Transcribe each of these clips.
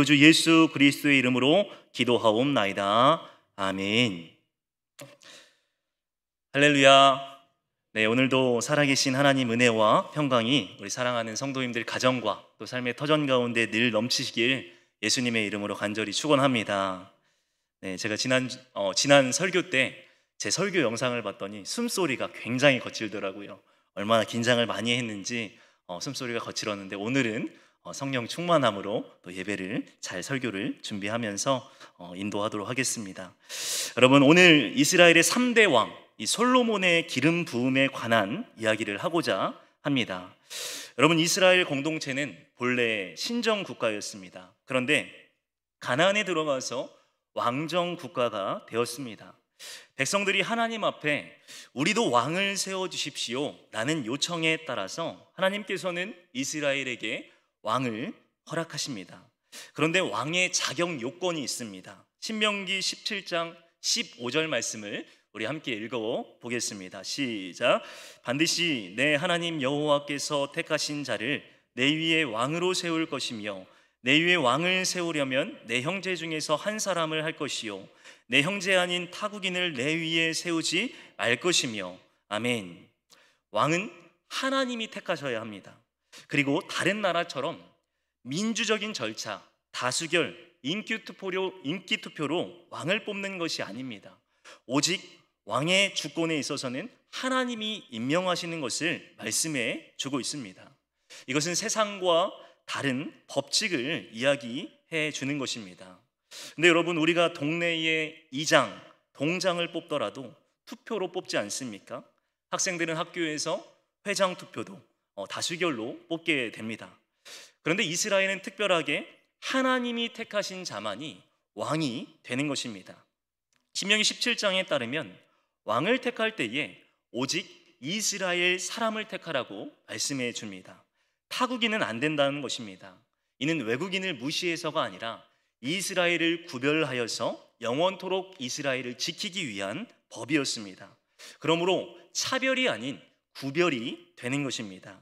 주 예수 그리스도의 이름으로 기도하옵나이다. 아멘. 할렐루야. 네, 오늘도 살아계신 하나님 은혜와 평강이 우리 사랑하는 성도님들 가정과 또 삶의 터전 가운데 늘 넘치시길 예수님의 이름으로 간절히 축원합니다. 네, 제가 지난 설교 때 제 설교 영상을 봤더니 숨소리가 굉장히 거칠더라고요. 얼마나 긴장을 많이 했는지 숨소리가 거칠었는데, 오늘은 성령 충만함으로 또 예배를 잘 설교를 준비하면서 인도하도록 하겠습니다. 여러분, 오늘 이스라엘의 3대 왕, 이 솔로몬의 기름 부음에 관한 이야기를 하고자 합니다. 여러분, 이스라엘 공동체는 본래 신정 국가였습니다. 그런데 가나안에 들어가서 왕정 국가가 되었습니다. 백성들이 하나님 앞에 우리도 왕을 세워주십시오 라는 요청에 따라서 하나님께서는 이스라엘에게 왕을 허락하십니다. 그런데 왕의 자격 요건이 있습니다. 신명기 17장 15절 말씀을 우리 함께 읽어보겠습니다. 시작. 반드시 내 하나님 여호와께서 택하신 자를 내 위에 왕으로 세울 것이며, 내 위에 왕을 세우려면 내 형제 중에서 한 사람을 할 것이요, 내 형제 아닌 타국인을 내 위에 세우지 말 것이며. 아멘. 왕은 하나님이 택하셔야 합니다. 그리고 다른 나라처럼 민주적인 절차, 다수결, 인기투표로 왕을 뽑는 것이 아닙니다. 오직 왕의 주권에 있어서는 하나님이 임명하시는 것을 말씀해 주고 있습니다. 이것은 세상과 다른 법칙을 이야기해 주는 것입니다. 근데 여러분, 우리가 동네의 이장, 동장을 뽑더라도 투표로 뽑지 않습니까? 학생들은 학교에서 회장 투표도 다수결로 뽑게 됩니다. 그런데 이스라엘은 특별하게 하나님이 택하신 자만이 왕이 되는 것입니다. 신명기 17장에 따르면 왕을 택할 때에 오직 이스라엘 사람을 택하라고 말씀해 줍니다. 타국인은 안 된다는 것입니다. 이는 외국인을 무시해서가 아니라 이스라엘을 구별하여서 영원토록 이스라엘을 지키기 위한 법이었습니다. 그러므로 차별이 아닌 구별이 되는 것입니다.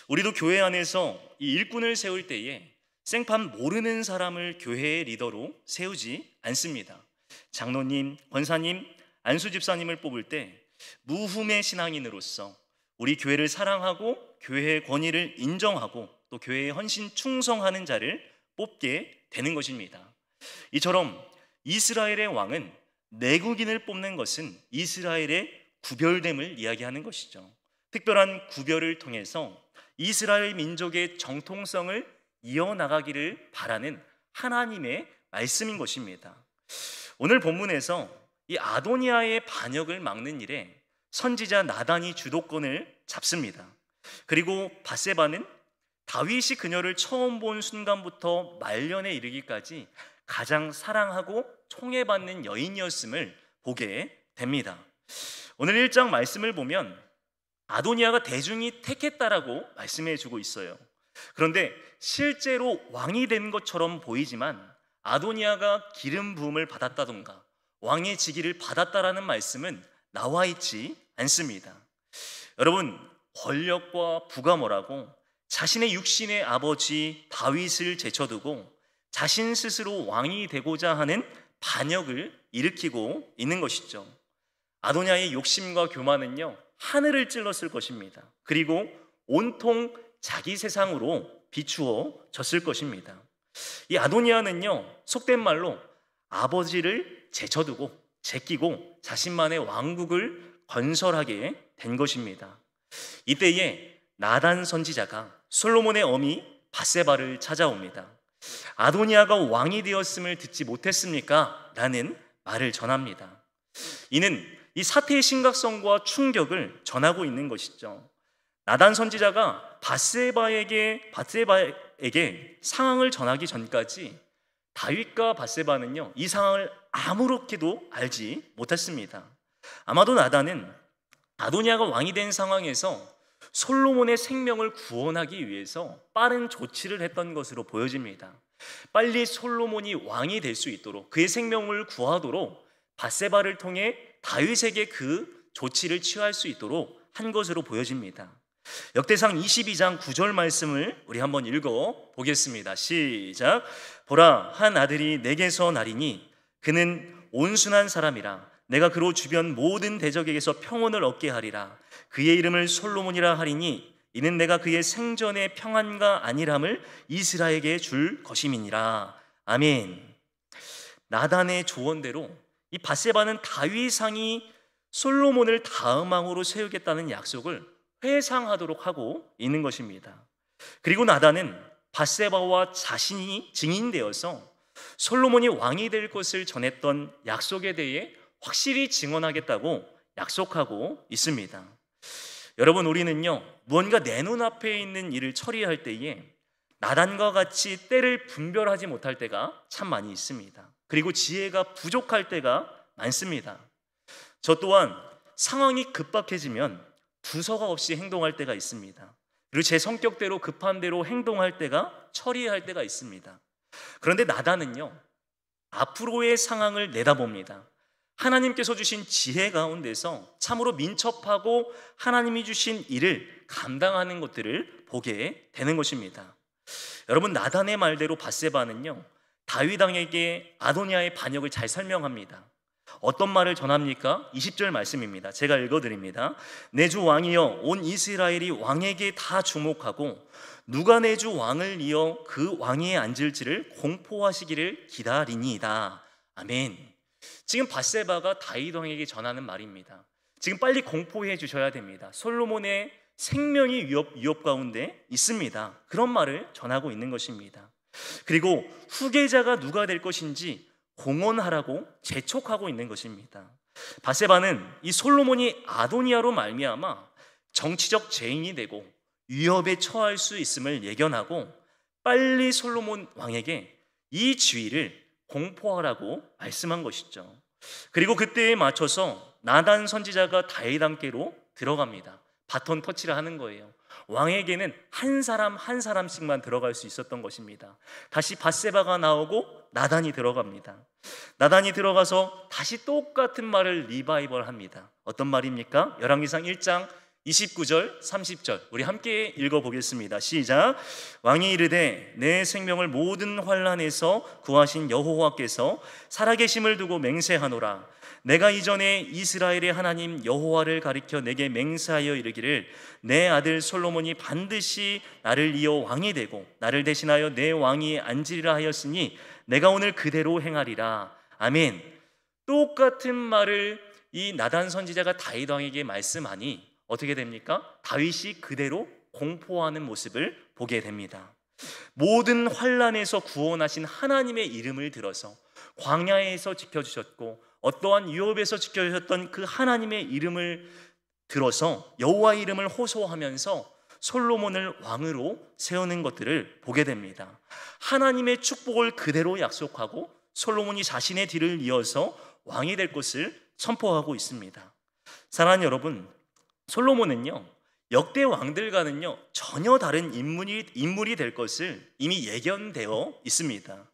우리도 교회 안에서 이 일꾼을 세울 때에 생판 모르는 사람을 교회의 리더로 세우지 않습니다. 장로님, 권사님, 안수 집사님을 뽑을 때 무흠의 신앙인으로서 우리 교회를 사랑하고 교회의 권위를 인정하고 또 교회에 헌신 충성하는 자를 뽑게 되는 것입니다. 이처럼 이스라엘의 왕은 내국인을 뽑는 것은 이스라엘의 구별됨을 이야기하는 것이죠. 특별한 구별을 통해서 이스라엘 민족의 정통성을 이어나가기를 바라는 하나님의 말씀인 것입니다. 오늘 본문에서 이 아도니아의 반역을 막는 일에 선지자 나단이 주도권을 잡습니다. 그리고 밧세바는 다윗이 그녀를 처음 본 순간부터 말년에 이르기까지 가장 사랑하고 총애받는 여인이었음을 보게 됩니다. 오늘 1장 말씀을 보면 아도니아가 대중이 택했다라고 말씀해 주고 있어요. 그런데 실제로 왕이 된 것처럼 보이지만 아도니아가 기름 부음을 받았다던가 왕의 직위를 받았다라는 말씀은 나와 있지 않습니다. 여러분, 권력과 부가 뭐라고 자신의 육신의 아버지 다윗을 제쳐두고 자신 스스로 왕이 되고자 하는 반역을 일으키고 있는 것이죠. 아도니아의 욕심과 교만은요, 하늘을 찔렀을 것입니다. 그리고 온통 자기 세상으로 비추어졌을 것입니다. 이 아도니아는요, 속된 말로 아버지를 제쳐두고 제끼고 자신만의 왕국을 건설하게 된 것입니다. 이때에 나단 선지자가 솔로몬의 어미 밧세바를 찾아옵니다. 아도니아가 왕이 되었음을 듣지 못했습니까? 라는 말을 전합니다. 이는 이 사태의 심각성과 충격을 전하고 있는 것이죠. 나단 선지자가 밧세바에게 상황을 전하기 전까지 다윗과 밧세바는요, 이 상황을 아무렇게도 알지 못했습니다. 아마도 나단은 아도니아가 왕이 된 상황에서 솔로몬의 생명을 구원하기 위해서 빠른 조치를 했던 것으로 보여집니다. 빨리 솔로몬이 왕이 될 수 있도록, 그의 생명을 구하도록 밧세바를 통해 다윗에게 그 조치를 취할 수 있도록 한 것으로 보여집니다. 역대상 22장 9절 말씀을 우리 한번 읽어 보겠습니다. 시작. 보라, 한 아들이 내게서 나리니 그는 온순한 사람이라. 내가 그로 주변 모든 대적에게서 평온을 얻게 하리라. 그의 이름을 솔로몬이라 하리니 이는 내가 그의 생전의 평안과 안일함을 이스라엘에게 줄 것임이니라. 아멘. 나단의 조언대로 이 밧세바는 다윗 왕이 솔로몬을 다음 왕으로 세우겠다는 약속을 회상하도록 하고 있는 것입니다. 그리고 나단은 밧세바와 자신이 증인되어서 솔로몬이 왕이 될 것을 전했던 약속에 대해 확실히 증언하겠다고 약속하고 있습니다. 여러분, 우리는요, 무언가 내 눈앞에 있는 일을 처리할 때에 나단과 같이 때를 분별하지 못할 때가 참 많이 있습니다. 그리고 지혜가 부족할 때가 많습니다. 저 또한 상황이 급박해지면 두서가 없이 행동할 때가 있습니다. 그리고 제 성격대로 급한 대로 행동할 때가, 처리할 때가 있습니다. 그런데 나단은요, 앞으로의 상황을 내다봅니다. 하나님께서 주신 지혜 가운데서 참으로 민첩하고 하나님이 주신 일을 감당하는 것들을 보게 되는 것입니다. 여러분, 나단의 말대로 밧세바는요, 다윗 왕에게 아도니아의 반역을 잘 설명합니다. 어떤 말을 전합니까? 20절 말씀입니다. 제가 읽어드립니다. 내 주 왕이여, 온 이스라엘이 왕에게 다 주목하고 누가 내 주 왕을 이어 그 왕위에 앉을지를 공포하시기를 기다리니이다. 아멘. 지금 밧세바가 다윗 왕에게 전하는 말입니다. 지금 빨리 공포해 주셔야 됩니다. 솔로몬의 생명이 위협 가운데 있습니다. 그런 말을 전하고 있는 것입니다. 그리고 후계자가 누가 될 것인지 공언하라고 재촉하고 있는 것입니다. 밧세바는 이 솔로몬이 아도니아로 말미암아 정치적 죄인이 되고 위협에 처할 수 있음을 예견하고 빨리 솔로몬 왕에게 이 지위를 공포하라고 말씀한 것이죠. 그리고 그때에 맞춰서 나단 선지자가 다윗 함께로 들어갑니다. 바톤 터치를 하는 거예요. 왕에게는 한 사람 한 사람씩만 들어갈 수 있었던 것입니다. 다시 밧세바가 나오고 나단이 들어갑니다. 나단이 들어가서 다시 똑같은 말을 리바이벌 합니다. 어떤 말입니까? 열왕기상 1장 29절 30절 우리 함께 읽어보겠습니다. 시작. 왕이 이르되 내 생명을 모든 환난에서 구하신 여호와께서 살아계심을 두고 맹세하노라. 내가 이전에 이스라엘의 하나님 여호와를 가리켜 내게 맹세하여 이르기를 내 아들 솔로몬이 반드시 나를 이어 왕이 되고 나를 대신하여 내 왕위에 앉으리라 하였으니 내가 오늘 그대로 행하리라. 아멘. 똑같은 말을 이 나단 선지자가 다윗 왕에게 말씀하니 어떻게 됩니까? 다윗이 그대로 공포하는 모습을 보게 됩니다. 모든 환난에서 구원하신 하나님의 이름을 들어서 광야에서 지켜주셨고 어떠한 위협에서 지켜주셨던 그 하나님의 이름을 들어서 여호와의 이름을 호소하면서 솔로몬을 왕으로 세우는 것들을 보게 됩니다. 하나님의 축복을 그대로 약속하고 솔로몬이 자신의 뒤를 이어서 왕이 될 것을 선포하고 있습니다. 사랑하는 여러분, 솔로몬은요 역대 왕들과는요 전혀 다른 인물이 될 것을 이미 예견되어 있습니다.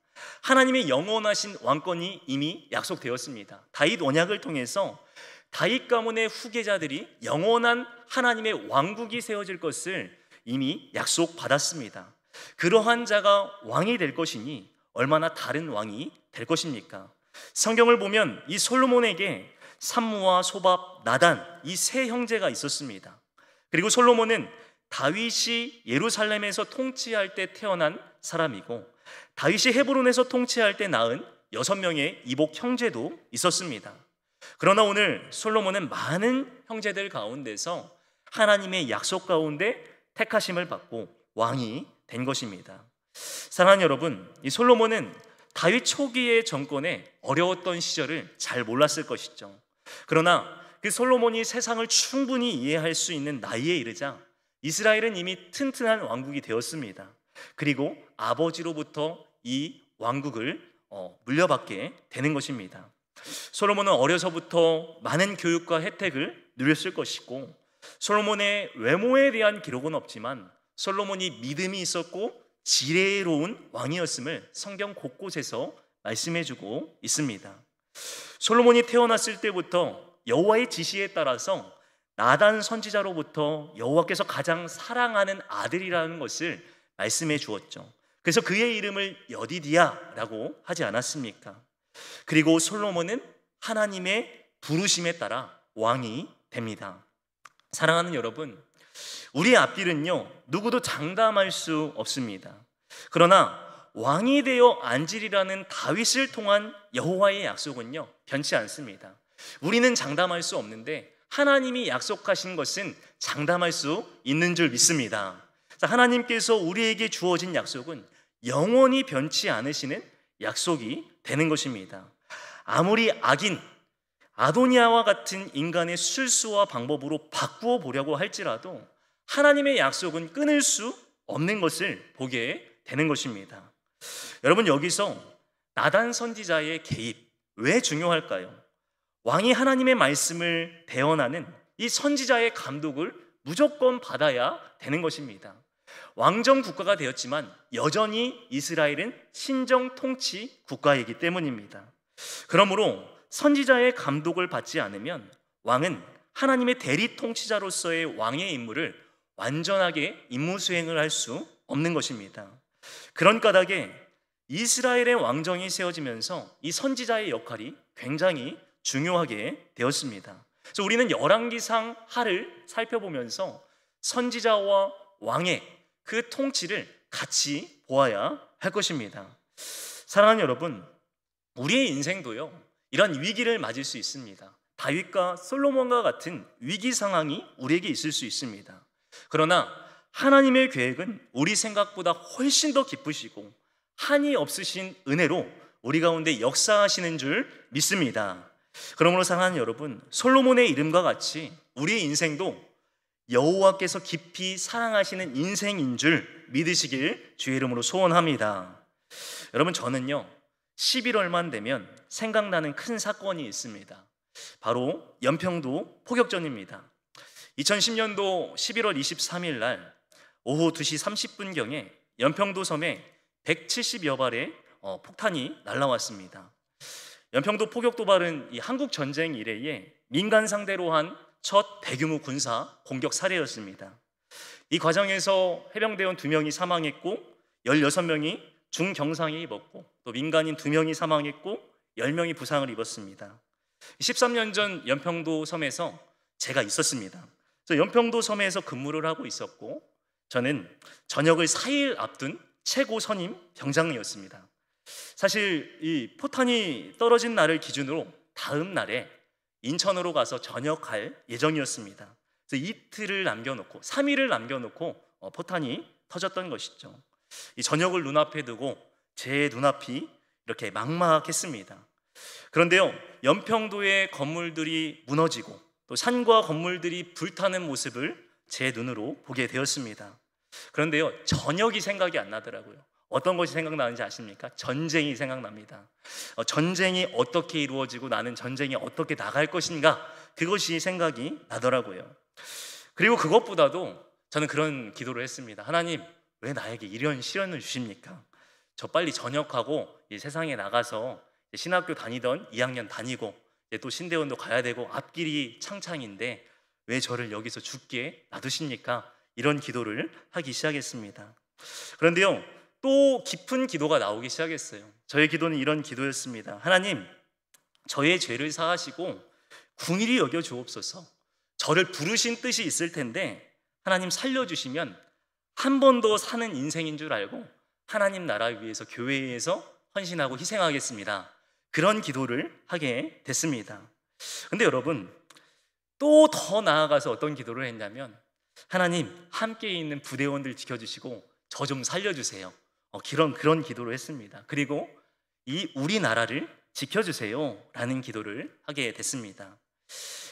하나님의 영원하신 왕권이 이미 약속되었습니다. 다윗 언약을 통해서 다윗 가문의 후계자들이 영원한 하나님의 왕국이 세워질 것을 이미 약속받았습니다. 그러한 자가 왕이 될 것이니 얼마나 다른 왕이 될 것입니까? 성경을 보면 이 솔로몬에게 삼무와 소밥, 나단 이 세 형제가 있었습니다. 그리고 솔로몬은 다윗이 예루살렘에서 통치할 때 태어난 사람이고 다윗이 헤브론에서 통치할 때 낳은 6명의 이복 형제도 있었습니다. 그러나 오늘 솔로몬은 많은 형제들 가운데서 하나님의 약속 가운데 택하심을 받고 왕이 된 것입니다. 사랑하는 여러분, 이 솔로몬은 다윗 초기의 정권에 어려웠던 시절을 잘 몰랐을 것이죠. 그러나 그 솔로몬이 세상을 충분히 이해할 수 있는 나이에 이르자 이스라엘은 이미 튼튼한 왕국이 되었습니다. 그리고 아버지로부터 이 왕국을 물려받게 되는 것입니다. 솔로몬은 어려서부터 많은 교육과 혜택을 누렸을 것이고 솔로몬의 외모에 대한 기록은 없지만 솔로몬이 믿음이 있었고 지혜로운 왕이었음을 성경 곳곳에서 말씀해주고 있습니다. 솔로몬이 태어났을 때부터 여호와의 지시에 따라서 나단 선지자로부터 여호와께서 가장 사랑하는 아들이라는 것을 말씀해 주었죠. 그래서 그의 이름을 여디디야라고 하지 않았습니까? 그리고 솔로몬은 하나님의 부르심에 따라 왕이 됩니다. 사랑하는 여러분, 우리의 앞길은요, 누구도 장담할 수 없습니다. 그러나 왕이 되어 앉으리라는 다윗을 통한 여호와의 약속은요, 변치 않습니다. 우리는 장담할 수 없는데 하나님이 약속하신 것은 장담할 수 있는 줄 믿습니다. 하나님께서 우리에게 주어진 약속은 영원히 변치 않으시는 약속이 되는 것입니다. 아무리 악인 아도니아와 같은 인간의 술수와 방법으로 바꾸어 보려고 할지라도 하나님의 약속은 끊을 수 없는 것을 보게 되는 것입니다. 여러분, 여기서 나단 선지자의 개입 왜 중요할까요? 왕이 하나님의 말씀을 대언하는 이 선지자의 감독을 무조건 받아야 되는 것입니다. 왕정 국가가 되었지만 여전히 이스라엘은 신정 통치 국가이기 때문입니다. 그러므로 선지자의 감독을 받지 않으면 왕은 하나님의 대리 통치자로서의 왕의 임무를 완전하게 임무 수행을 할 수 없는 것입니다. 그런 까닭에 이스라엘의 왕정이 세워지면서 이 선지자의 역할이 굉장히 중요하게 되었습니다. 그래서 우리는 열왕기상 하를 살펴보면서 선지자와 왕의 그 통치를 같이 보아야 할 것입니다. 사랑하는 여러분, 우리의 인생도요, 이런 위기를 맞을 수 있습니다. 다윗과 솔로몬과 같은 위기 상황이 우리에게 있을 수 있습니다. 그러나 하나님의 계획은 우리 생각보다 훨씬 더 깊으시고 한이 없으신 은혜로 우리 가운데 역사하시는 줄 믿습니다. 그러므로 사랑하는 여러분, 솔로몬의 이름과 같이 우리의 인생도 여호와께서 깊이 사랑하시는 인생인 줄 믿으시길 주의 이름으로 소원합니다. 여러분, 저는요 11월만 되면 생각나는 큰 사건이 있습니다. 바로 연평도 포격전입니다. 2010년도 11월 23일 날 오후 2시 30분경에 연평도 섬에 170여 발의 폭탄이 날아왔습니다. 연평도 포격 도발은 이 한국 전쟁 이래에 민간 상대로 한 첫 대규모 군사 공격 사례였습니다. 이 과정에서 해병대원 2명이 사망했고 16명이 중경상에 입었고 또 민간인 2명이 사망했고 10명이 부상을 입었습니다. 13년 전 연평도 섬에서 제가 있었습니다. 그래서 연평도 섬에서 근무를 하고 있었고 저는 전역을 4일 앞둔 최고 선임 병장이었습니다. 사실 이 포탄이 떨어진 날을 기준으로 다음 날에 인천으로 가서 전역할 예정이었습니다. 그래서 이틀을 남겨놓고 3일을 남겨놓고 포탄이 터졌던 것이죠. 이 전역을 눈앞에 두고 제 눈앞이 이렇게 막막했습니다. 그런데요, 연평도의 건물들이 무너지고 또 산과 건물들이 불타는 모습을 제 눈으로 보게 되었습니다. 그런데요, 전역이 생각이 안 나더라고요. 어떤 것이 생각나는지 아십니까? 전쟁이 생각납니다. 전쟁이 어떻게 이루어지고 나는 전쟁에 어떻게 나갈 것인가, 그것이 생각이 나더라고요. 그리고 그것보다도 저는 그런 기도를 했습니다. 하나님, 왜 나에게 이런 시련을 주십니까? 저 빨리 전역하고 이 세상에 나가서 신학교 다니던 2학년 다니고 또 신대원도 가야 되고 앞길이 창창인데 왜 저를 여기서 죽게 놔두십니까? 이런 기도를 하기 시작했습니다. 그런데요, 또 깊은 기도가 나오기 시작했어요. 저의 기도는 이런 기도였습니다. 하나님, 저의 죄를 사하시고 긍휼히 여겨 주옵소서. 저를 부르신 뜻이 있을 텐데 하나님 살려주시면 한 번 더 사는 인생인 줄 알고 하나님 나라 위해서 교회에서 헌신하고 희생하겠습니다. 그런 기도를 하게 됐습니다. 근데 여러분, 또 더 나아가서 어떤 기도를 했냐면 하나님, 함께 있는 부대원들 지켜주시고 저 좀 살려주세요. 그런 기도를 했습니다. 그리고 이 우리나라를 지켜주세요 라는 기도를 하게 됐습니다.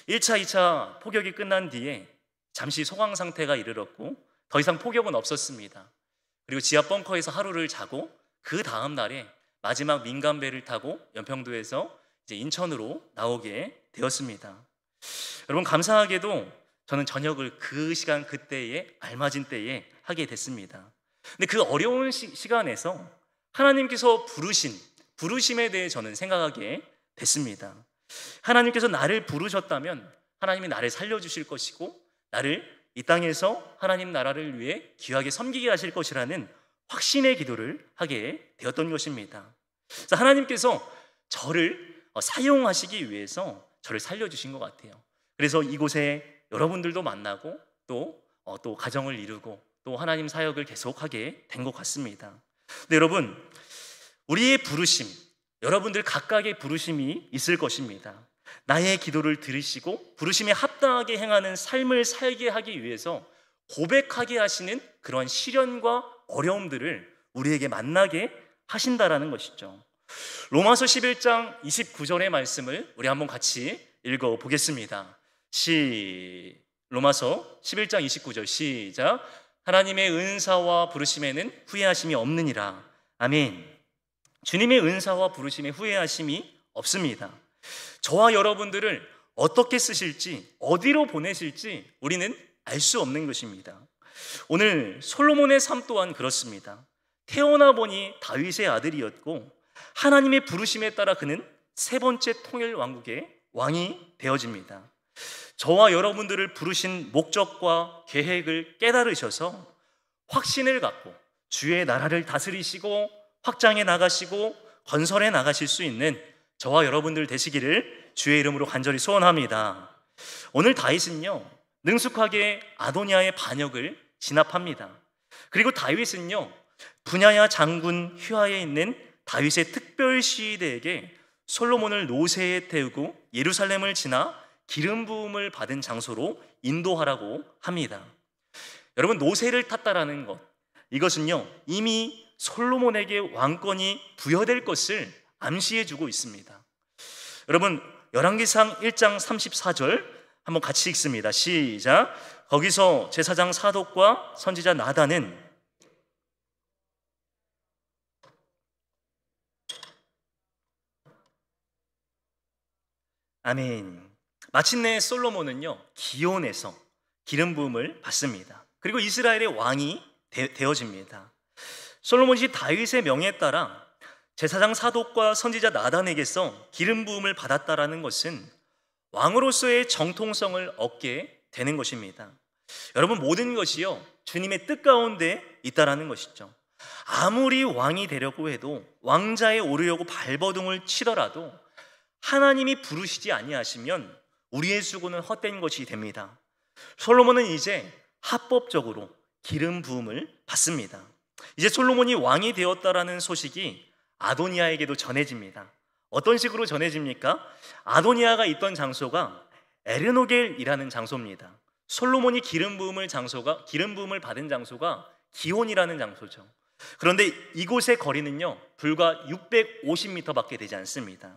1차, 2차 포격이 끝난 뒤에 잠시 소강 상태가 이르렀고 더 이상 포격은 없었습니다. 그리고 지하 벙커에서 하루를 자고 그 다음 날에 마지막 민간배를 타고 연평도에서 이제 인천으로 나오게 되었습니다. 여러분, 감사하게도 저는 전역을 그 시간 그때에 알맞은 때에 하게 됐습니다. 근데 그 어려운 시간에서 하나님께서 부르심에 대해 저는 생각하게 됐습니다. 하나님께서 나를 부르셨다면 하나님이 나를 살려주실 것이고 나를 이 땅에서 하나님 나라를 위해 귀하게 섬기게 하실 것이라는 확신의 기도를 하게 되었던 것입니다. 그래서 하나님께서 저를 사용하시기 위해서 저를 살려주신 것 같아요. 그래서 이곳에 여러분들도 만나고 또 가정을 이루고 또 하나님 사역을 계속하게 된 것 같습니다. 근데 여러분, 우리의 부르심, 여러분들 각각의 부르심이 있을 것입니다. 나의 기도를 들으시고 부르심에 합당하게 행하는 삶을 살게 하기 위해서 고백하게 하시는 그런 시련과 어려움들을 우리에게 만나게 하신다라는 것이죠. 로마서 11장 29절의 말씀을 우리 한번 같이 읽어보겠습니다. 로마서 11장 29절 시작. 하나님의 은사와 부르심에는 후회하심이 없느니라. 아멘. 주님의 은사와 부르심에 후회하심이 없습니다. 저와 여러분들을 어떻게 쓰실지, 어디로 보내실지 우리는 알 수 없는 것입니다. 오늘 솔로몬의 삶 또한 그렇습니다. 태어나 보니 다윗의 아들이었고 하나님의 부르심에 따라 그는 세 번째 통일 왕국의 왕이 되어집니다. 저와 여러분들을 부르신 목적과 계획을 깨달으셔서 확신을 갖고 주의 나라를 다스리시고 확장해 나가시고 건설해 나가실 수 있는 저와 여러분들 되시기를 주의 이름으로 간절히 소원합니다. 오늘 다윗은요, 능숙하게 아도니아의 반역을 진압합니다. 그리고 다윗은요, 분야야 장군 휘하에 있는 다윗의 특별 시위대에게 솔로몬을 노새에 태우고 예루살렘을 지나 기름 부음을 받은 장소로 인도하라고 합니다. 여러분, 노새를 탔다라는 것, 이것은요 이미 솔로몬에게 왕권이 부여될 것을 암시해주고 있습니다. 여러분, 열왕기상 1장 34절 한번 같이 읽습니다. 시작. 거기서 제사장 사독과 선지자 나단은 아멘. 마침내 솔로몬은요 기온에서 기름 부음을 받습니다. 그리고 이스라엘의 왕이 되어집니다. 솔로몬이 다윗의 명에 따라 제사장 사독과 선지자 나단에게서 기름 부음을 받았다라는 것은 왕으로서의 정통성을 얻게 되는 것입니다. 여러분, 모든 것이요 주님의 뜻 가운데 있다라는 것이죠. 아무리 왕이 되려고 해도, 왕자에 오르려고 발버둥을 치더라도 하나님이 부르시지 아니하시면 우리의 수고는 헛된 것이 됩니다. 솔로몬은 이제 합법적으로 기름 부음을 받습니다. 이제 솔로몬이 왕이 되었다라는 소식이 아도니아에게도 전해집니다. 어떤 식으로 전해집니까? 아도니아가 있던 장소가 에르노겔이라는 장소입니다. 솔로몬이 기름 부음을 받은 장소가 기온이라는 장소죠. 그런데 이곳의 거리는요 불과 650m밖에 되지 않습니다.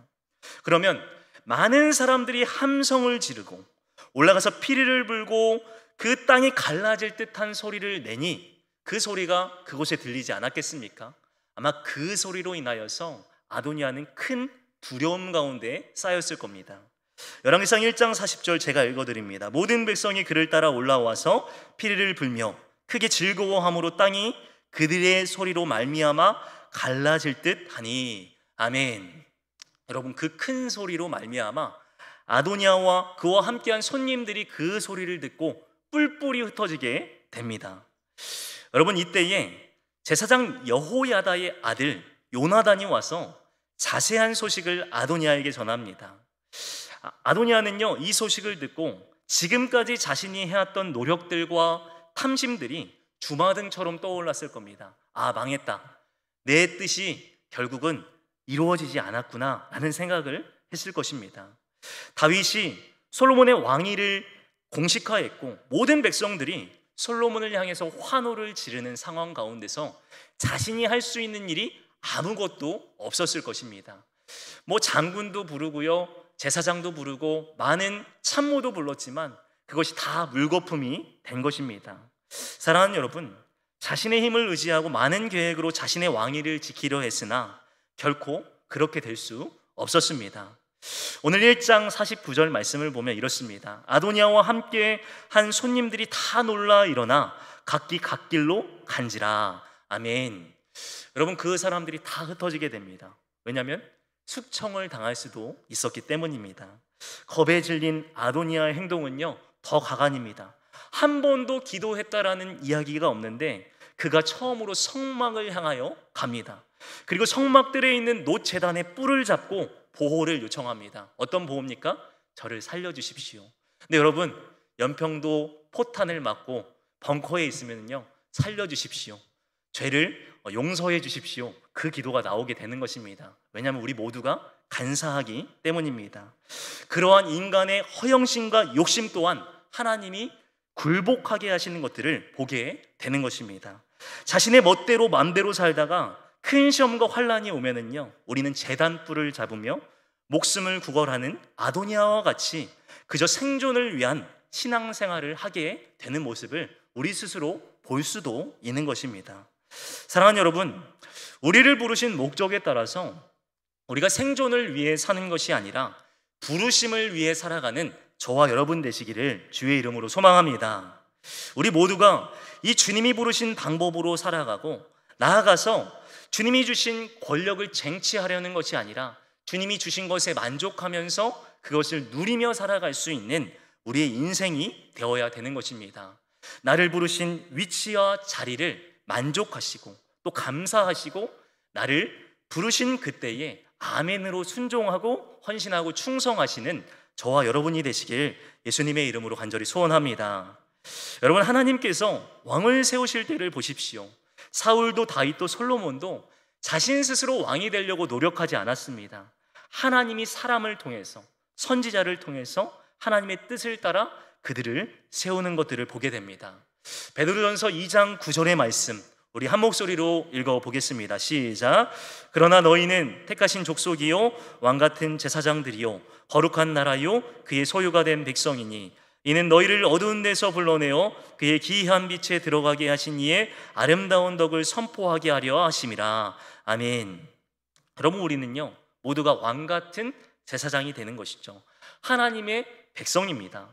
그러면 많은 사람들이 함성을 지르고 올라가서 피리를 불고 그 땅이 갈라질 듯한 소리를 내니 그 소리가 그곳에 들리지 않았겠습니까? 아마 그 소리로 인하여서 아도니아는 큰 두려움 가운데 쌓였을 겁니다. 열왕기상 1장 40절 제가 읽어드립니다. 모든 백성이 그를 따라 올라와서 피리를 불며 크게 즐거워함으로 땅이 그들의 소리로 말미암아 갈라질 듯하니. 아멘. 여러분, 그 큰 소리로 말미암아 아도니아와 그와 함께한 손님들이 그 소리를 듣고 뿔뿔이 흩어지게 됩니다. 여러분, 이때에 제사장 여호야다의 아들 요나단이 와서 자세한 소식을 아도니아에게 전합니다. 아도니아는요 이 소식을 듣고 지금까지 자신이 해왔던 노력들과 탐심들이 주마등처럼 떠올랐을 겁니다. 아, 망했다. 내 뜻이 결국은 이루어지지 않았구나 라는 생각을 했을 것입니다. 다윗이 솔로몬의 왕위를 공식화했고 모든 백성들이 솔로몬을 향해서 환호를 지르는 상황 가운데서 자신이 할 수 있는 일이 아무것도 없었을 것입니다. 뭐 장군도 부르고요, 제사장도 부르고 많은 참모도 불렀지만 그것이 다 물거품이 된 것입니다. 사랑하는 여러분, 자신의 힘을 의지하고 많은 계획으로 자신의 왕위를 지키려 했으나 결코 그렇게 될 수 없었습니다. 오늘 1장 49절 말씀을 보면 이렇습니다. 아도니아와 함께 한 손님들이 다 놀라 일어나 각기 갓길로 간지라. 아멘. 여러분, 그 사람들이 다 흩어지게 됩니다. 왜냐하면 숙청을 당할 수도 있었기 때문입니다. 겁에 질린 아도니아의 행동은요, 더 가관입니다. 한 번도 기도했다라는 이야기가 없는데 그가 처음으로 성막을 향하여 갑니다. 그리고 성막들에 있는 놋 제단의 뿔을 잡고 보호를 요청합니다. 어떤 보호입니까? 저를 살려주십시오. 근데 여러분, 연평도 포탄을 맞고 벙커에 있으면요, 살려주십시오, 죄를 용서해 주십시오, 그 기도가 나오게 되는 것입니다. 왜냐하면 우리 모두가 간사하기 때문입니다. 그러한 인간의 허영심과 욕심 또한 하나님이 굴복하게 하시는 것들을 보게 되는 것입니다. 자신의 멋대로 마음대로 살다가 큰 시험과 환란이 오면은요, 우리는 제단뿔을 잡으며 목숨을 구걸하는 아도니아와 같이 그저 생존을 위한 신앙생활을 하게 되는 모습을 우리 스스로 볼 수도 있는 것입니다. 사랑하는 여러분, 우리를 부르신 목적에 따라서 우리가 생존을 위해 사는 것이 아니라 부르심을 위해 살아가는 저와 여러분 되시기를 주의 이름으로 소망합니다. 우리 모두가 이 주님이 부르신 방법으로 살아가고, 나아가서 주님이 주신 권력을 쟁취하려는 것이 아니라 주님이 주신 것에 만족하면서 그것을 누리며 살아갈 수 있는 우리의 인생이 되어야 되는 것입니다. 나를 부르신 위치와 자리를 만족하시고 또 감사하시고, 나를 부르신 그때에 아멘으로 순종하고 헌신하고 충성하시는 저와 여러분이 되시길 예수님의 이름으로 간절히 소원합니다. 여러분, 하나님께서 왕을 세우실 때를 보십시오. 사울도 다윗도 솔로몬도 자신 스스로 왕이 되려고 노력하지 않았습니다. 하나님이 사람을 통해서, 선지자를 통해서 하나님의 뜻을 따라 그들을 세우는 것들을 보게 됩니다. 베드로전서 2장 9절의 말씀, 우리 한 목소리로 읽어보겠습니다. 시작. 그러나 너희는 택하신 족속이요 왕같은 제사장들이요 거룩한 나라요 그의 소유가 된 백성이니 이는 너희를 어두운 데서 불러내어 그의 기이한 빛에 들어가게 하신 이의 아름다운 덕을 선포하게 하려 하심이라. 아멘. 여러분, 우리는요 모두가 왕같은 제사장이 되는 것이죠. 하나님의 백성입니다.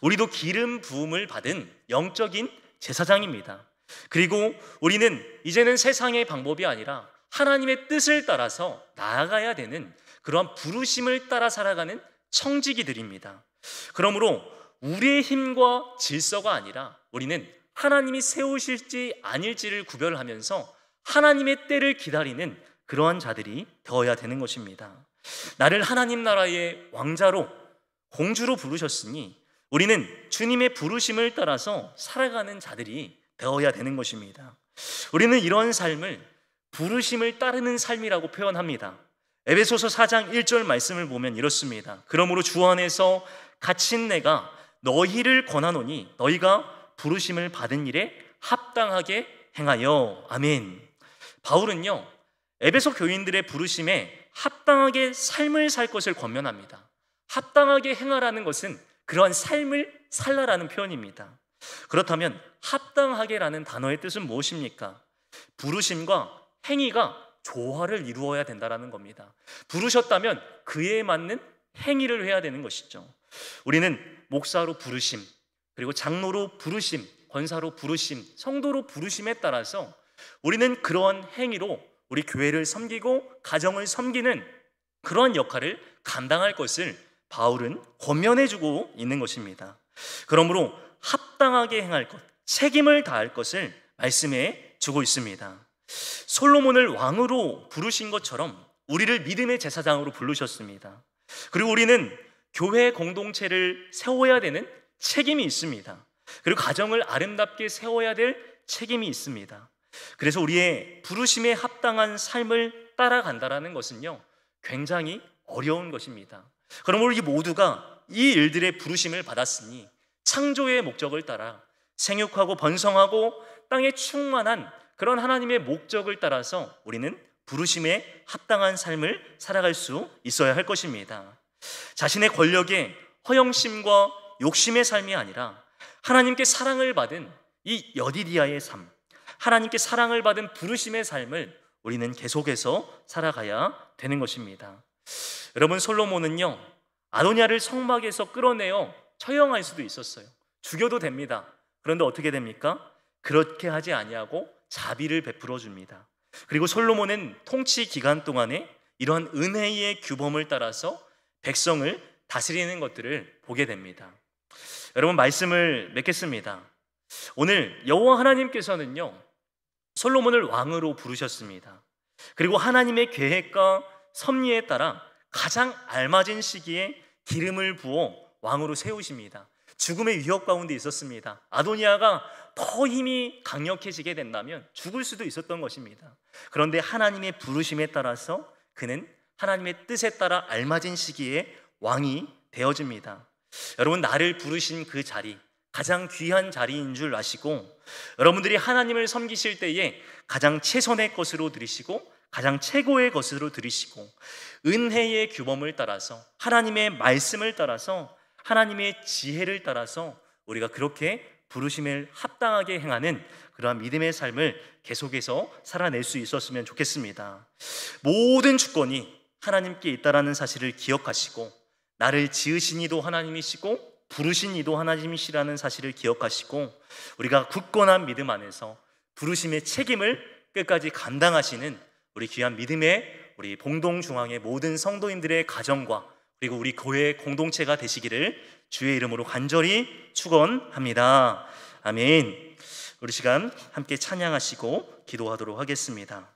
우리도 기름 부음을 받은 영적인 제사장입니다. 그리고 우리는 이제는 세상의 방법이 아니라 하나님의 뜻을 따라서 나아가야 되는 그러한 부르심을 따라 살아가는 청지기들입니다. 그러므로 우리의 힘과 질서가 아니라 우리는 하나님이 세우실지 아닐지를 구별하면서 하나님의 때를 기다리는 그러한 자들이 되어야 되는 것입니다. 나를 하나님 나라의 왕자로, 공주로 부르셨으니 우리는 주님의 부르심을 따라서 살아가는 자들이 되어야 되는 것입니다. 우리는 이런 삶을 부르심을 따르는 삶이라고 표현합니다. 에베소서 4장 1절 말씀을 보면 이렇습니다. 그러므로 주 안에서 갇힌 내가 너희를 권하노니 너희가 부르심을 받은 일에 합당하게 행하여. 아멘. 바울은요 에베소 교인들의 부르심에 합당하게 삶을 살 것을 권면합니다. 합당하게 행하라는 것은 그러한 삶을 살라라는 표현입니다. 그렇다면 합당하게라는 단어의 뜻은 무엇입니까? 부르심과 행위가 조화를 이루어야 된다는 겁니다. 부르셨다면 그에 맞는 행위를 해야 되는 것이죠. 우리는 목사로 부르심, 그리고 장로로 부르심, 권사로 부르심, 성도로 부르심에 따라서 우리는 그러한 행위로 우리 교회를 섬기고 가정을 섬기는 그러한 역할을 감당할 것을 바울은 권면해주고 있는 것입니다. 그러므로 합당하게 행할 것, 책임을 다할 것을 말씀해 주고 있습니다. 솔로몬을 왕으로 부르신 것처럼 우리를 믿음의 제사장으로 부르셨습니다. 그리고 우리는 교회 공동체를 세워야 되는 책임이 있습니다. 그리고 가정을 아름답게 세워야 될 책임이 있습니다. 그래서 우리의 부르심에 합당한 삶을 따라간다는 것은요 굉장히 어려운 것입니다. 그러므로 우리 모두가 이 일들의 부르심을 받았으니 창조의 목적을 따라 생육하고 번성하고 땅에 충만한 그런 하나님의 목적을 따라서 우리는 부르심에 합당한 삶을 살아갈 수 있어야 할 것입니다. 자신의 권력에 허영심과 욕심의 삶이 아니라 하나님께 사랑을 받은 이 여디디아의 삶, 하나님께 사랑을 받은 부르심의 삶을 우리는 계속해서 살아가야 되는 것입니다. 여러분, 솔로몬은요 아도니아를 성막에서 끌어내어 처형할 수도 있었어요. 죽여도 됩니다. 그런데 어떻게 됩니까? 그렇게 하지 아니하고 자비를 베풀어 줍니다. 그리고 솔로몬은 통치 기간 동안에 이러한 은혜의 규범을 따라서 백성을 다스리는 것들을 보게 됩니다. 여러분, 말씀을 맺겠습니다. 오늘 여호와 하나님께서는요, 솔로몬을 왕으로 부르셨습니다. 그리고 하나님의 계획과 섭리에 따라 가장 알맞은 시기에 기름을 부어 왕으로 세우십니다. 죽음의 위협 가운데 있었습니다. 아도니아가 더 힘이 강력해지게 된다면 죽을 수도 있었던 것입니다. 그런데 하나님의 부르심에 따라서 그는 하나님의 뜻에 따라 알맞은 시기에 왕이 되어집니다. 여러분, 나를 부르신 그 자리, 가장 귀한 자리인 줄 아시고, 여러분들이 하나님을 섬기실 때에 가장 최선의 것으로 드리시고 가장 최고의 것으로 드리시고, 은혜의 규범을 따라서, 하나님의 말씀을 따라서, 하나님의 지혜를 따라서 우리가 그렇게 부르심을 합당하게 행하는 그러한 믿음의 삶을 계속해서 살아낼 수 있었으면 좋겠습니다. 모든 주권이 하나님께 있다라는 사실을 기억하시고, 나를 지으신 이도 하나님이시고 부르신 이도 하나님이시라는 사실을 기억하시고, 우리가 굳건한 믿음 안에서 부르심의 책임을 끝까지 감당하시는 우리 귀한 믿음의 우리 봉동중앙의 모든 성도님들의 가정과 그리고 우리 교회 공동체가 되시기를 주의 이름으로 간절히 축원합니다. 아멘. 우리 시간 함께 찬양하시고 기도하도록 하겠습니다.